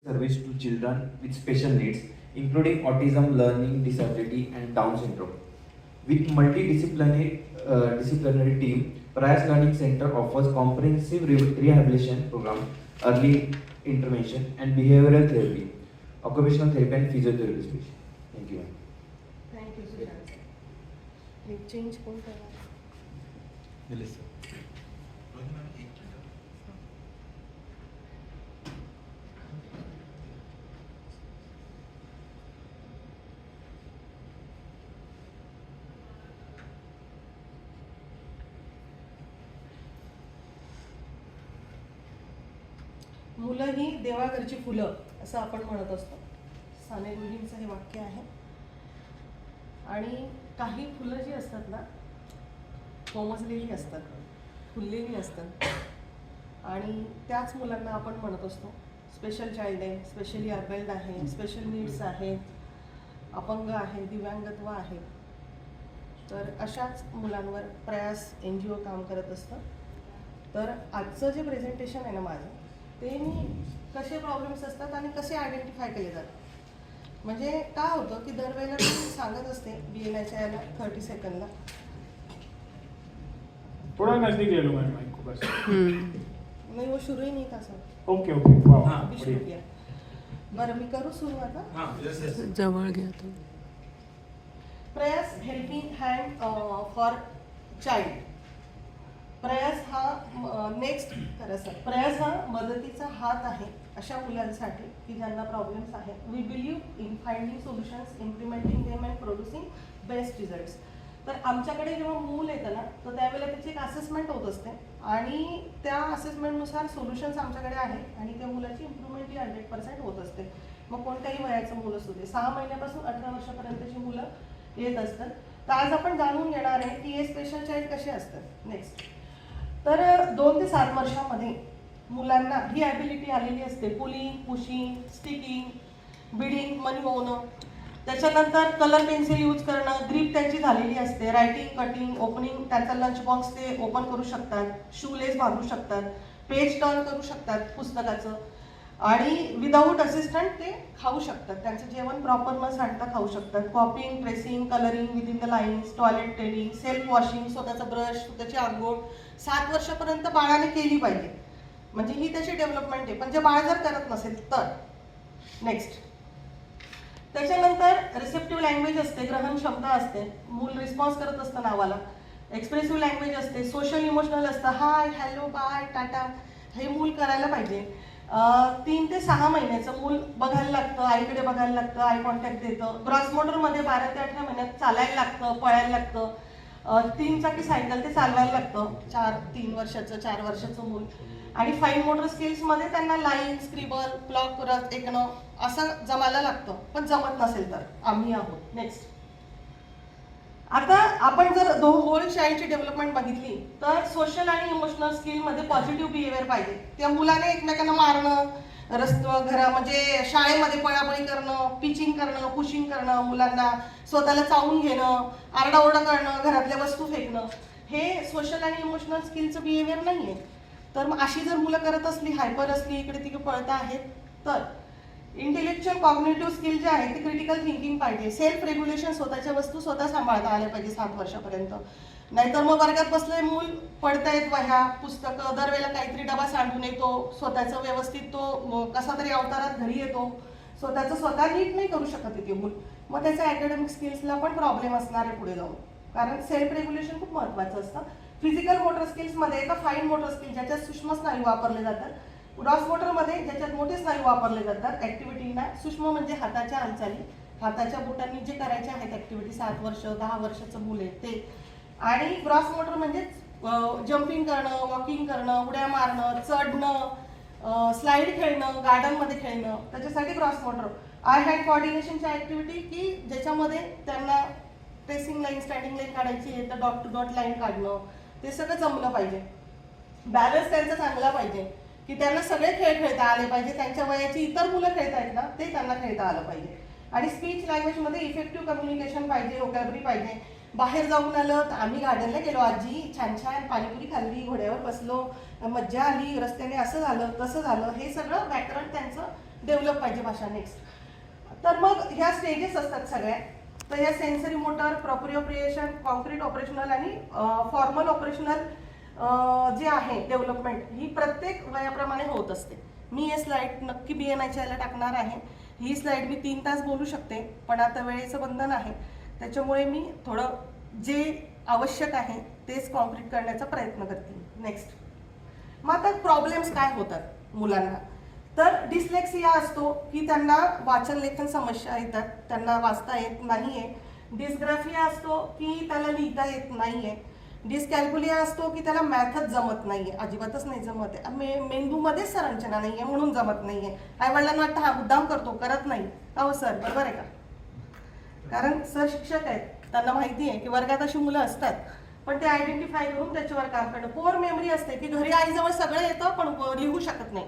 service to children with special needs, including autism, learning disability, and Down syndrome. With disciplinary team, Prayas Learning Center offers comprehensive rehabilitation program, early intervention, and behavioral therapy, occupational therapy, and physiotherapy special. Thank you. Thank you, Sushant. Lip change कोण करणार? मुलं ही देवाघरची फुलं असं आपण म्हणत असतो. साने गुरुजींचं हे वाक्य आहे. आणि काही फुलं जी असतात ना कोमजलेली असतात, फुललेली असतात, आणि त्याच मुलांना आपण म्हणत असतो स्पेशल चाइल्ड आहे, स्पेशली अर्बल्ड आहे, स्पेशल नीड्स आहेत, अपंग आहे, दिव्यांगत्व आहे. तर अशाच मुलांवर प्रयास NGO काम करत असतं. तर आजचं जे प्रेझेंटेशन आहे ना माझं, ते मी कसे प्रॉब्लेम्स असतात आणि कसे आयडेंटिफाय केले जातात. म्हणजे काय होतं की दरवेळेला मी सांगत असते BNIच्या याला 30 सेकंदला. थोड़ा नजदीक ले लो मैम माइक को बस. नहीं वो शुरू ही नहीं था सर. ओके ओके वाह अभी शुरू किया. बरं मी करू सुरू आता. जवळ घ्या तो. प्रयास हेल्पिंग हँड फॉर चाइल्ड. प्रयास हा नेक्स्ट करा सर. प्रयास हा मदतीचा हात आहे अशा मुलांसाठी की ज्यांना प्रॉब्लेम्स आहेत. We believe in finding solutions, implementing them and producing best results. तर आमच्याकडे जेव्हा मूल येतं ना तर त्यावेळेला त्याची एक असेसमेंट होत असते आणि त्या असेसमेंटनुसार सोल्युशन्स आमच्याकडे आहेत आणि त्या मुलाची इम्प्रूव्हमेंट ही 100% होत असते. मग कोणत्याही वयाचं मुलं असू दे, 6 महिन्यापासून 18 वर्षापर्यंतची मुलं येत असतात. तर आज आपण जाणून घेणार आहे की हे स्पेशल चाइल्ड कसे असतात. नेक्स्ट. तर 2 ते 7 वर्षामध्ये मुलांना ही ॲबिलिटी आलेली असते. पुलिंग, पुशिंग, स्टिकिंग, बिडिंग, मनी होणं, त्याच्यानंतर कलर पेन्सिल यूज करणं, ग्रीप त्यांची झालेली असते, रायटिंग, कटिंग, ओपनिंग, त्यांचा लंच बॉक्स ते ओपन करू शकतात, शूलेस बांधू शकतात, पेज टर्न करू शकतात पुस्तकाचं, आणि विदाऊट असिस्टंट ते खाऊ शकतात. त्यांचं जेवण प्रॉपर न सांडता खाऊ शकतात. कॉपिंग, tracing, colouring within the lines, toilet training, self washing, स्वतःचा ब्रश, स्वतःची आंघोळ 7 वर्षापर्यंत बाळाने केली पाहिजे. म्हणजे ही त्याची डेव्हलपमेंट आहे. पण जे बाळ जर करत नसेल तर. नेक्स्ट. त्याच्यानंतर रिसेप्टिव्ह लँग्वेज असते, ग्रहण क्षमता असते, मूल रिस्पॉन्स करत असतं नावाला. एक्सप्रेसिव्ह लँग्वेज असते, सोशल इमोशनल असतं, हाय, हॅलो, बाय, टाटा, हे मूल करायला पाहिजे. 3 ते 6 महिन्याचं मूल बघायला लागतं, आईकडे बघायला लागतं, आय कॉन्टॅक्ट देतं. ग्रॉस मोटरमध्ये 12 ते 18 महिन्यात चालायला लागतं, पळायला लागतं. 3 चाकी सायकल ते चालवायला लागतं. 3 वर्षाचं 4 वर्षाचं मूल. आणि फाईन मोटर स्किल्समध्ये त्यांना लाईन, स्क्रिबल, ब्लॉक करत ऐकणं असं जमायला लागतं. पण जमत नसेल तर आम्ही आहोत. नेक्स्ट. आता आपण जर होल चाइल्डची डेव्हलपमेंट बघितली तर सोशल आणि इमोशनल स्किलमध्ये पॉझिटिव्ह बिहेवियर पाहिजे. त्या मुलाने एकमेकांना मारणं, घरा म्हणजे शाळेमध्ये पळापळी करणं, पिचिंग करणं, पुशिंग करणं, मुलांना स्वतःला चावून घेणं, आरडाओरडा करणं, घरातल्या वस्तू फेकणं, हे सोशल आणि इमोशनल स्किलचं बिहेवियर नाही आहे. तर मग अशी जर मुलं करत असली, हायपर असली, इकडे तिकडे पळत आहेत, तर इंटेलेक्च्युअल कॉग्निटिव्ह स्किल जे आहे ते क्रिटिकल थिंकिंग पाहिजे. सेल्फ रेग्युलेशन, स्वतःच्या वस्तू स्वतः सांभाळता आल्या पाहिजे 7 वर्षापर्यंत. नाहीतर मग वर्गात बसले मूल, पडतायत वह्या, पुस्तकं, दरवेळेला काहीतरी डबा सांडून येतो, स्वतःचं व्यवस्थित तो कसा तरी अवतारात घरी येतो, स्वतःचं स्वतः नीट नाही करू शकत येते मूल. मग त्याच्या अकॅडमिक स्किल्सला पण प्रॉब्लेम असणार आहे पुढे जाऊन. कारण सेल्फ रेग्युलेशन खूप महत्त्वाचं असतं. फिजिकल मोटर स्किल्समध्ये येतं फाईन मोटर स्किल, ज्याच्यात सूक्ष्म स्नायू वापरले जातात. ग्रॉस मोटरमध्ये ज्याच्यात मोठे स्नायू वापरले जातात ॲक्टिव्हिटींना. सूक्ष्म म्हणजे हाताच्या हालचाली, हाताच्या बोटांनी जे करायचे आहेत ॲक्टिव्हिटी, 7 वर्ष 10 वर्षाचं मूल आहे ते. आणि ग्रॉस मोटर म्हणजे जम्पिंग करणं, वॉकिंग करणं, उड्या मारणं, चढणं, स्लाईड खेळणं, गार्डनमध्ये खेळणं, त्याच्यासाठी ग्रॉस मोटर. आय हँड कोऑर्डिनेशनच्या ॲक्टिव्हिटी की ज्याच्यामध्ये त्यांना ट्रेसिंग लाईन, स्टँडिंग लाईन काढायची आहे तर डॉट टू डॉट लाईन काढणं, ते सगळं जमलं पाहिजे. बॅलन्स त्यांचा चांगला पाहिजे की त्यांना सगळे खेळ खेळता आले पाहिजे. त्यांच्या वयाची इतर मुलं खेळतायत ना ते त्यांना खेळता आलं पाहिजे. आणि स्पीच लँग्वेजमध्ये इफेक्टिव्ह कम्युनिकेशन पाहिजे, वोकॅबरी पाहिजे. बाहेर जाऊन आलं तर आम्ही गार्डनला गेलो आजी, छान छान पाणीपुरी खाल्ली, घोड्यावर बसलो, मज्जा आली, रस्त्याने असं झालं तसं झालं, हे सगळं व्याकरण त्यांचं डेव्हलप पाहिजे भाषा. नेक्स्ट तर मग ह्या स्टेजेस असतात सगळ्या. तर या सेन्सरी मोटर, प्रॉप्रिओप्रिएशन, कॉन्क्रीट ऑपरेशनल आणि फॉर्मल ऑपरेशनल जे आहे डेव्हलपमेंट ही प्रत्येक वयाप्रमाणे होत असते. मी हे स्लाइड नक्की BNIच्या याला टाकणार आहे. ही स्लाइड मी 3 तास बोलू शकते, पण आता वेळेचं बंधन आहे, त्याच्यामुळे मी थोडं जे आवश्यक आहे तेच कॉम्प्लीट करण्याचा प्रयत्न करते. नेक्स्ट. मग आता प्रॉब्लेम्स काय होतात मुलांना, तर डिस्लेक्सिया असतो की त्यांना वाचन लेखन समस्या येतात, त्यांना वाचता येत नाहीये. डिस्ग्राफिया असतो की त्याला लिहिता येत नाहीये. डिस्कॅल्कुलिया असतो की त्याला मॅथच जमत नाहीये, अजिबातच नाही जमत आहे. मेंदूमध्येच संरचना नाहीये म्हणून जमत नाहीये. आईवडिलांना वाटतं हा मुद्दाम करतो, करत नाही. हो सर, बरोबर आहे का? कारण सर शिक्षक आहेत, त्यांना माहिती आहे की वर्गात अशी मुलं असतात, पण ते आयडेंटिफाय करून त्याच्यावर काम करणं. पोअर मेमरी असते की घरी आईजवळ सगळं येतं पण लिहू शकत नाही,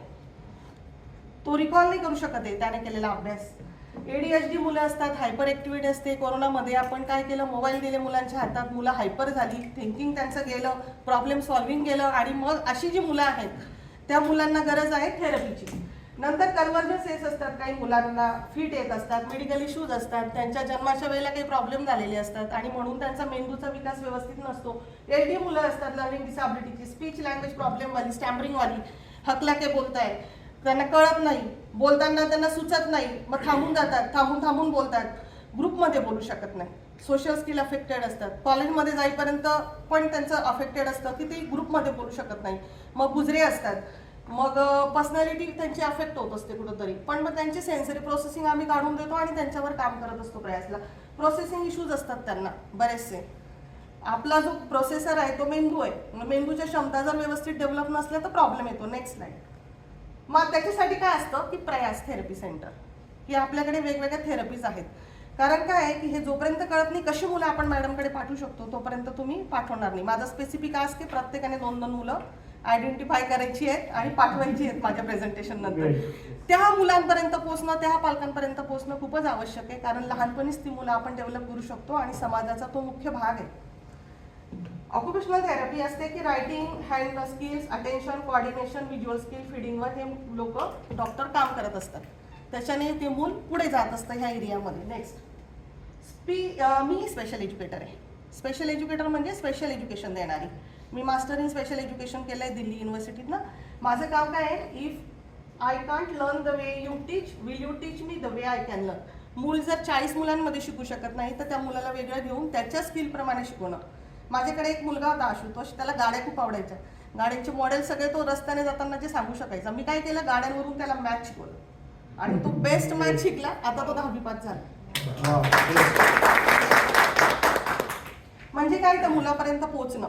तो रिकॉल नाही करू शकत आहे त्याने केलेला अभ्यास. ADHD मुलं असतात, हायपर ऍक्टिव्हिटी असते. कोरोनामध्ये आपण काय केलं, मोबाईल दिले मुलांच्या हातात, मुलं हायपर झाली, थिंकिंग त्यांचं गेलं, प्रॉब्लेम सॉल्व्हिंग गेलं. आणि मग अशी जी मुलं आहेत त्या मुलांना गरज आहे थेरपीची. नंतर कन्व्हर्जन्सेस असतात, काही मुलांना फिट येत असतात, मेडिकल इश्यूज असतात, त्यांच्या जन्माच्या वेळेला काही प्रॉब्लेम झालेले असतात आणि म्हणून त्यांचा मेंदूचा विकास व्यवस्थित नसतो. LD मुलं असतात, लर्निंग डिसॅबिलिटीची, स्पीच लँग्वेज प्रॉब्लेमवाली, स्टॅमरिंगवाली, हकलाके बोलताय, त्यांना कळत नाही, बोलताना त्यांना सुचत नाही, मग थांबून जातात, थांबून बोलतात, ग्रुपमध्ये बोलू शकत नाही, सोशल स्किल अफेक्टेड असतात. कॉलेजमध्ये जाईपर्यंत पण त्यांचं अफेक्टेड असतं की ते ग्रुपमध्ये बोलू शकत नाही. मग गुजरे असतात, मग पर्सनॅलिटी त्यांची अफेक्ट होत असते कुठंतरी, पण मग त्यांची सेन्सरी प्रोसेसिंग आम्ही काढून देतो आणि त्यांच्यावर काम करत असतो प्रयासला. प्रोसेसिंग इश्यूज असतात त्यांना बरेचसे. आपला जो प्रोसेसर आहे तो मेंदू आहे, मेंदूच्या क्षमता जर व्यवस्थित डेव्हलप नसल्या तर प्रॉब्लेम येतो. Next slide. मग त्याच्यासाठी काय असतं की प्रयास थेरपी सेंटर, की आपल्याकडे वेगवेगळ्या थेरपीज आहेत. कारण काय आहे की हे जोपर्यंत कळत नाही कशी मुलं आपण मॅडमकडे पाठवू शकतो तोपर्यंत तुम्ही पाठवणार नाही. माझं स्पेसिफिक आज की प्रत्येकाने 2-2 मुलं आयडेंटिफाय करायची आहेत आणि पाठवायची आहेत माझ्या प्रेझेंटेशन नंतर. त्या मुलांपर्यंत पोहोचणं, त्या पालकांपर्यंत पोहोचणं खूपच आवश्यक आहे, कारण लहानपणीच ती मुलं आपण डेव्हलप करू शकतो आणि समाजाचा तो मुख्य भाग आहे. ऑक्युपेशनल थेरपी असते की writing, hand skills, attention, coordination, visual skill, फीडिंगवर हे लोक डॉक्टर काम करत असतात. त्याच्याने ते मूल पुढे जात असतं ह्या एरियामध्ये. नेक्स्ट. मी स्पेशल एज्युकेटर आहे. स्पेशल एज्युकेटर म्हणजे स्पेशल एज्युकेशन देणारी. मी मास्टर इन स्पेशल एज्युकेशन केलं आहे दिल्ली युनिव्हर्सिटीतनं. माझं काम काय आहे, if I can't learn the way you teach, will you teach me the way I can learn. मूल जर 40 मुलांमध्ये शिकू शकत नाही तर त्या मुलाला वेगळं घेऊन त्याच्या स्किलप्रमाणे शिकवणं. माझ्याकडे एक मुलगा होता आशुतोष, त्याला गाड्या खूप आवडायच्या. गाड्यांचे मॉडेल सगळे तो रस्त्याने जाताना जे सांगू शकायचा. मी काय केलं, गाड्यांवरून त्याला मॅथ शिकवलं आणि तो बेस्ट मॅथ शिकला. आता तो 10वी पास झाला. म्हणजे काय, त्या मुलापर्यंत पोहोचणं,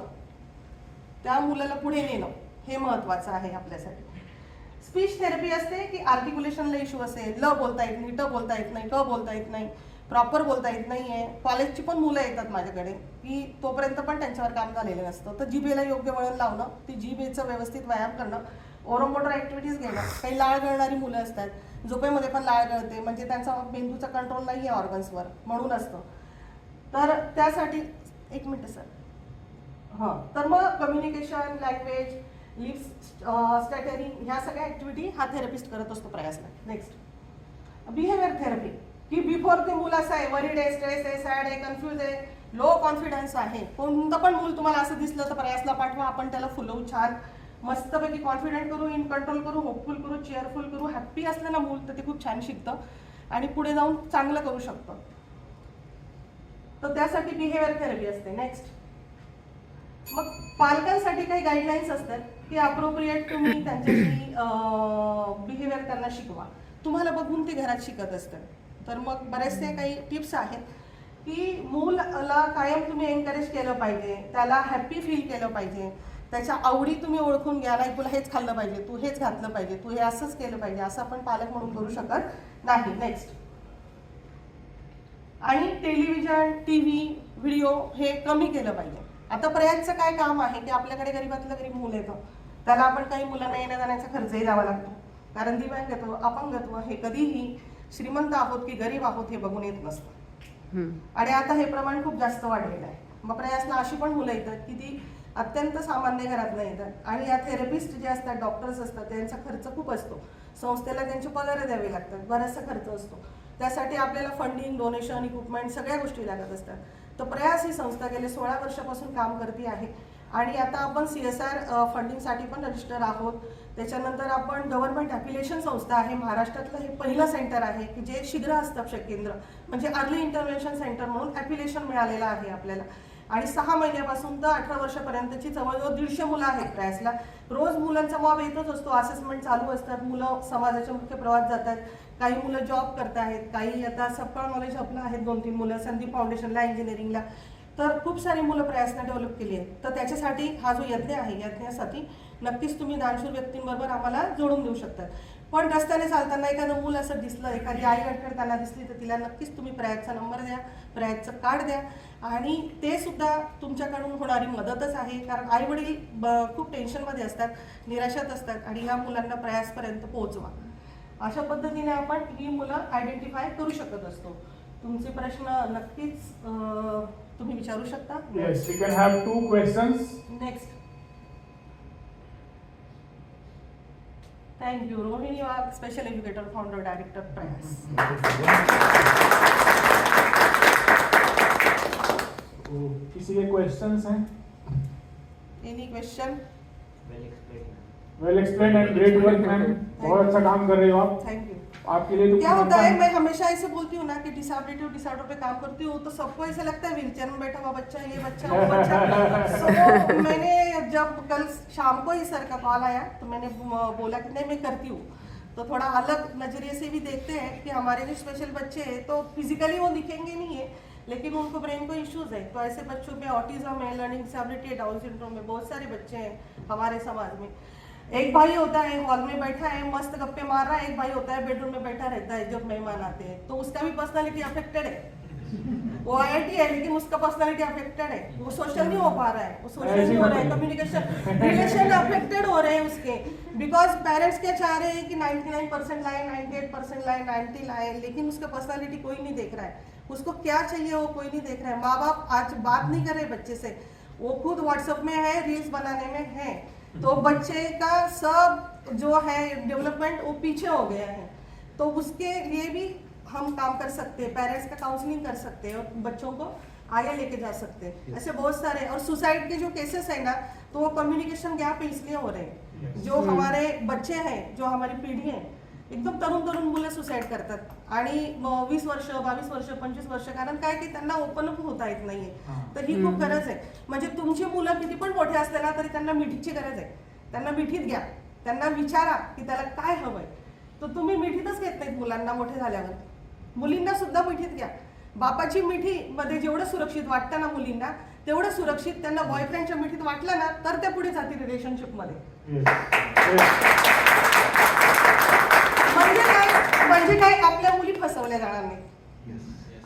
त्या मुलाला पुढे नेणं हे महत्वाचं आहे आपल्यासाठी. स्पीच थेरपी असते की आर्टिक्युलेशनला इश्यू असेल, ल बोलता येत नाही, ट बोलता येत नाही, क बोलता येत नाही, प्रॉपर बोलता येत नाहीये. कॉलेजची पण मुलं येतात माझ्याकडे की तोपर्यंत पण त्यांच्यावर काम झालेलं नसतं. तर जिभेला योग्य वळण लावणं, ती जिभेचं व्यवस्थित व्यायाम करणं, ओरोमोटर ऍक्टिव्हिटीज घेणं. काही लाळ गळणारी मुलं असतात, झोपेमध्ये पण लाळ गळते, म्हणजे त्यांचा मेंदूचा कंट्रोल नाही आहे ऑर्गन्सवर म्हणून असतं. तर त्यासाठी एक मिनिट सर. हां, तर मग कम्युनिकेशन, लँग्वेज, लिप्स स्टॅटरिंग ह्या सगळ्या ऍक्टिव्हिटी हा थेरपिस्ट करत असतो प्रयासला. नेक्स्ट. बिहेवियर थेरपी की बिफोर ते मूल असं आहे, वरीड आहे, स्ट्रेस आहे, सॅड आहे, कन्फ्युज आहे, लो कॉन्फिडन्स आहे, कोणतं पण मूल तुम्हाला असं दिसलं तर प्रयासला पाठवा. आपण त्याला फुलवू, छान मस्तपैकी कॉन्फिडंट करू, इन कंट्रोल करू, होपफुल करू, चेअरफुल करू. हॅप्पी असलं ना मूल तर ते खूप छान शिकतं आणि पुढे जाऊन चांगलं करू शकतं. तर त्यासाठी बिहेवियर थेरपी असते. नेक्स्ट. मग पालकांसाठी काही गाईडलाईन्स असतात की अप्रोप्रिएट तुम्ही त्यांच्याशी बिहेवियर करणं शिकवा. तुम्हाला बघून ते घरात शिकत असतात. तर मग बरेचसे काही टिप्स आहेत की मूलला कायम तुम्ही एनकरेज केलं पाहिजे, त्याला हॅप्पी फील केलं पाहिजे, त्याच्या आवडी तुम्ही ओळखून घ्या. नाही तुला हेच खाल्लं पाहिजे, तू हेच घातलं पाहिजे, तू हे असंच केलं पाहिजे, असं आपण पालक म्हणून करू शकत नाही. नेक्स्ट. आणि टेलिव्हिजन, TV, व्हिडिओ हे कमी केलं पाहिजे. आता प्रयासचं काय काम आहे की आपल्याकडे गरीबातलं गरीब मूल येतं, त्याला आपण काही मुलांना येण्या जाण्याचा खर्चही द्यावा लागतो, कारण दिव्यांगत्व, अपंगत्व हे कधीही श्रीमंत आहोत की गरीब आहोत हे बघून येत नसतं. आणि आता हे प्रमाण खूप जास्त वाढलेलं आहे. मग प्रयासला अशी पण मुलं येतात की ती अत्यंत सामान्य घरातनं येतात आणि या थेरपिस्ट जे असतात, डॉक्टर्स असतात, त्यांचा खर्च खूप असतो. संस्थेला त्यांचे पगार द्यावे लागतात, बराचसा खर्च असतो. त्यासाठी आपल्याला फंडिंग, डोनेशन, इक्विपमेंट सगळ्या गोष्टी लागत असतात. तर प्रयास ही संस्था गेले 16 वर्षापासून काम करते आहे आणि आता आपण CSR फंडिंगसाठी पण रजिस्टर आहोत. त्याच्यानंतर आपण गव्हर्नमेंट ॲफिलिएशन संस्था आहे, महाराष्ट्रातलं हे पहिलं सेंटर आहे की जे शीघ्र हस्तक्षेप केंद्र म्हणजे अर्ली इंटरव्हेन्शन सेंटर म्हणून ॲफिलिएशन मिळालेलं आहे आपल्याला. आणि 6 महिन्यापासून तर 18 वर्षापर्यंतची जवळजवळ 150 मुलं आहेत प्रयासला. रोज मुलांचा मॉब येतच असतो, असेसमेंट चालू असतात, मुलं समाजाच्या मुख्य प्रवाहात जातात, काही मुलं जॉब करत आहेत, काही आता सबकॉल नॉलेज हबला आहेत 2-3 मुलं, संदीप फाउंडेशनला इंजिनिअरिंगला. तर खूप सारी मुलं प्रयासनं डेव्हलप केली आहेत. तर त्याच्यासाठी हा जो यज्ञ आहे, यज्ञासाठी नक्कीच तुम्ही दानशूर व्यक्तींबरोबर आम्हाला जोडून देऊ शकता. पण रस्त्याने चालताना एखादं मूल असं दिसलं, एखादी आई अडखळताना दिसली तर तिला नक्कीच तुम्ही प्रयासचा नंबर द्या, प्रयासचं कार्ड द्या. आणि ते सुद्धा तुमच्याकडून होणारी मदतच आहे, कारण आई वडील खूप टेन्शनमध्ये असतात, निराशात असतात आणि ह्या मुलांना प्रयासपर्यंत पोहोचवा. अशा पद्धतीने आपण ही मुलं आयडेंटिफाय करू शकत असतो. तुमचे प्रश्न नक्कीच तुम्ही विचारू शकता. Yes, we can have 2 questions. Next. Thank you. Rohini Wagh, special educator, founder, director, Prayas. तो किसी के क्वेश्चंस हैं? Any question? Well explain and great work ma'am, बहुत अच्छा काम कर रहे हो आप. Thank you. आपके लिए तो क्या होता है, मैं हमेशा ऐसे बोलती हूँ ना कि डिसेबिलिटी और डिसऑर्डर पे काम करती हूँ तो सबको ऐसा लगता है व्हीलचेयर में बैठा हुआ बच्चा, ये बच्चा, वो बच्चा. So, मैंने जब कल शाम को ही सर का कॉल आया तो मैंने बोला कि नहीं मैं करती हूँ. तो थोड़ा अलग नजरिए से भी देखते हैं कि हमारे जो स्पेशल बच्चे हैं तो फिजिकली वो दिखेंगे नहीं है लेकिन उनको ब्रेन को इश्यूज है. तो ऐसे बच्चों में ऑटिज्म है, लर्निंग डिसेबिलिटी है, डाउन सिंड्रोम है, बहुत सारे बच्चे हैं हमारे समाज में. एक भाई होता है हॉल में बैठा है, मस्त गप्पे मार रहा है, एक भाई होता है बेडरूम में बैठा रहता है जब मेहमान आते हैं, तो उसका भी पर्सनालिटी अफेक्टेड है. वो IIT है लेकिन उसका पर्सनालिटी अफेक्टेड है, वो सोशल नहीं हो पा रहा है, वो सोशल नहीं हो रहा है, कम्युनिकेशन रिलेशन अफेक्टेड हो रहे हैं उसके. बिकॉज पेरेंट्स क्या चाह रहे हैं कि 99% लाए, 98% लाए, 90 लाए, लेकिन उसका पर्सनालिटी कोई नहीं देख रहा है. उसको क्या चाहिए वो कोई नहीं देख रहा है. माँ बाप आज बात नहीं कर रहे बच्चे से, वो खुद व्हाट्सएप में है, रील्स बनाने में है. तो बच्चे का सब जो है डेवलपमेंट वो पीछे हो गया है. तो उसके लिए भी हम काम कर सकते हैं, पेरेंट्स का काउंसलिंग कर सकते हैं और बच्चों को आगे लेके जा सकते हैं. ऐसे बहुत सारे. और सुसाइड के जो केसेस है ना तो वो कम्युनिकेशन गैप इसलिए हो रहे हैं. जो हमारे बच्चे हैं, जो हमारी पीढ़ी है, एकदम तरुण मुलं सुसाईड करतात आणि 20 वर्ष, 22 वर्ष, 25 वर्ष, कारण काय की त्यांना ओपन अप होता येत नाहीये. तर ही खूप गरज आहे. म्हणजे तुमची मुलं किती पण मोठे असले ना तरी त्यांना मिठीची गरज आहे. त्यांना मिठीत घ्या, त्यांना विचारा की त्याला काय हवंय. तर तुम्ही मिठीतच घेत नाहीत मुलांना मोठे झाल्यावर. मुलींना सुद्धा मिठीत घ्या. बापाची मिठी मध्ये जेवढं सुरक्षित वाटतं ना मुलींना, तेवढं सुरक्षित त्यांना बॉयफ्रेंडच्या मिठीत वाटलं ना तर त्या पुढे जातील रिलेशनशिप मध्ये. म्हणजे काय आपल्या मुली फसवल्या जाणार नाही,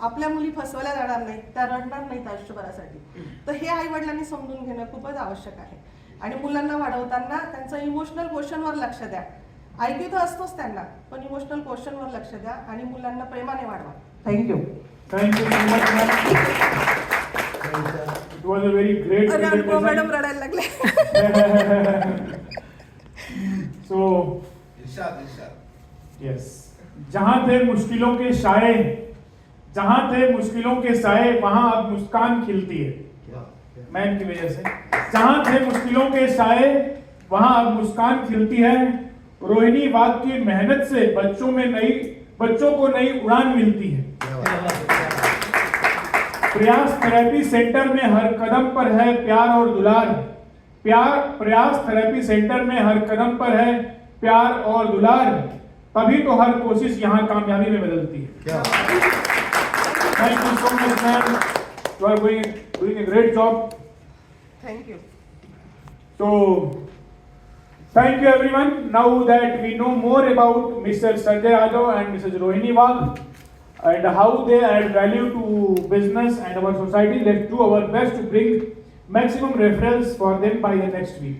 आपल्या मुली फसवल्या जाणार नाहीत, त्या रडणार नाहीत आयुष्यभरासाठी. तर हे आई वडिलांनी समजून घेणं खूपच आवश्यक आहे. आणि मुलांना वाढवताना त्यांचं इमोशनल क्वेश्चनवर लक्ष द्या. IQ तर असतोच त्यांना, पण इमोशनल क्वेश्चनवर लक्ष द्या आणि मुलांना प्रेमाने वाढवा. Thank you. Thank you so much ma'am. It was a very great presentation. Madam रडायला लागले. सो यस, जहां थे मुश्किलों के साए, जहां थे मुश्किलों के साए वहां अब मुस्कान खिलती है. मैम की वजह से जहां थे मुश्किलों के साए वहां अब मुस्कान खिलती है. रोहिणी वाघ की मेहनत से बच्चों को नई उड़ान मिलती है. प्रयास थेरेपी सेंटर में हर कदम पर है प्यार और दुलार. प्रयास थेरेपी सेंटर में हर कदम पर है प्यार और दुलार. तभी तो हर कोशिश यहाँ कामयाबी में बदलती है. Thank you so much ma'am, you are doing a great job. Thank you. So, thank you everyone. Now that we know more about Mr. Sanjay Yadav and Mrs. Rohini Wagh and how they add value to business and our society, let's do our best to bring maximum referrals for them by the next week.